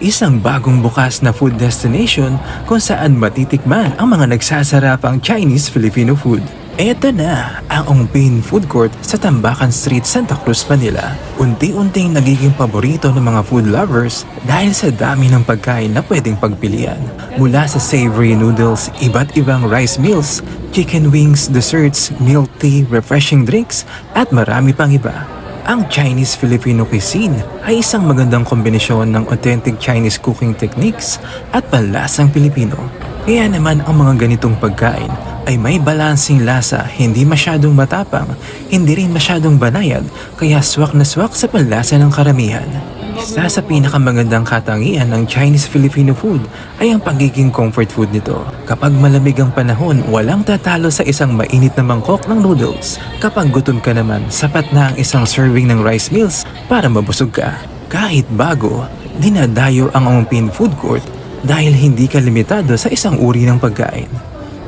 Isang bagong bukas na food destination kung saan matitikman ang mga nagsasarapang Chinese-Filipino food. Eto na ang Ong Pin Food Court sa Tambakan Street, Santa Cruz, Manila. Unti-unting nagiging paborito ng mga food lovers dahil sa dami ng pagkain na pwedeng pagpilian. Mula sa savory noodles, iba't ibang rice meals, chicken wings, desserts, milk tea, refreshing drinks, at marami pang iba. Ang Chinese-Filipino cuisine ay isang magandang kombinasyon ng authentic Chinese cooking techniques at panlasang Pilipino. Kaya naman ang mga ganitong pagkain ay may balansing lasa, hindi masyadong matapang, hindi rin masyadong banayad, kaya swak na swak sa panlasa ng karamihan. Isa sa pinakamagandang katangian ng Chinese-Filipino food ay ang pagiging comfort food nito. Kapag malamig ang panahon, walang tatalo sa isang mainit na mangkok ng noodles. Kapag gutom ka naman, sapat na ang isang serving ng rice meals para mabusog ka. Kahit bago, dinadayo ang Ong Pin Food Court dahil hindi ka limitado sa isang uri ng pagkain.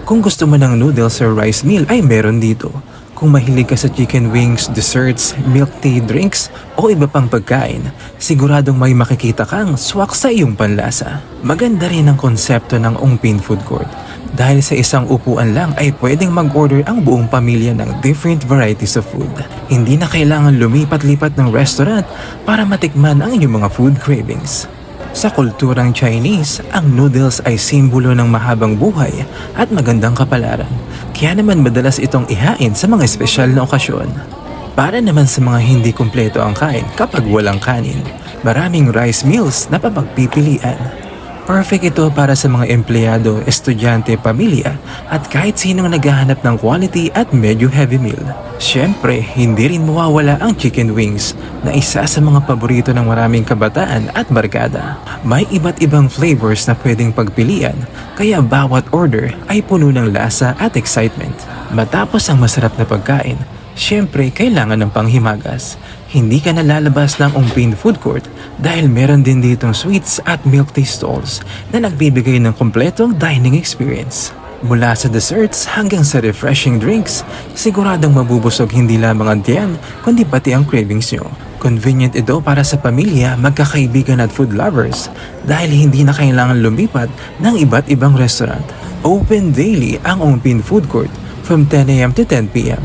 Kung gusto mo ng noodles or rice meal ay meron dito. Kung mahilig ka sa chicken wings, desserts, milk tea, drinks o iba pang pagkain, siguradong may makikita kang swak sa iyong panlasa. Maganda rin ang konsepto ng Ong Pin Food Court dahil sa isang upuan lang ay pwedeng mag-order ang buong pamilya ng different varieties of food. Hindi na kailangan lumipat-lipat ng restaurant para matikman ang inyong mga food cravings. Sa kulturang Chinese, ang noodles ay simbolo ng mahabang buhay at magandang kapalaran. Kaya naman madalas itong ihain sa mga espesyal na okasyon. Para naman sa mga hindi kumpleto ang kain kapag walang kanin, maraming rice meals na papagpipilian. Perfect ito para sa mga empleyado, estudyante, pamilya at kahit sinong naghahanap ng quality at medyo heavy meal. Siyempre, hindi rin mawawala ang chicken wings na isa sa mga paborito ng maraming kabataan at barkada. May iba't ibang flavors na pwedeng pagpilian, kaya bawat order ay puno ng lasa at excitement. Matapos ang masarap na pagkain, siyempre kailangan ng panghimagas. Hindi ka nalalabas ng Ong Pin Food Court dahil meron din ditong sweets at milk tea stalls na nagbibigay ng kompletong dining experience. Mula sa desserts hanggang sa refreshing drinks, siguradong mabubusog hindi lamang ang tiyan kundi pati ang cravings nyo. Convenient ito para sa pamilya, magkakaibigan at food lovers dahil hindi na kailangan lumipat ng iba't ibang restaurant. Open daily ang Ong Pin Food Court from 10 a.m. to 10 p.m.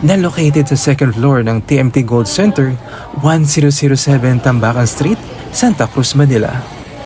na located sa second floor ng TMT Gold Center, 1007 Tambakan Street, Santa Cruz, Manila.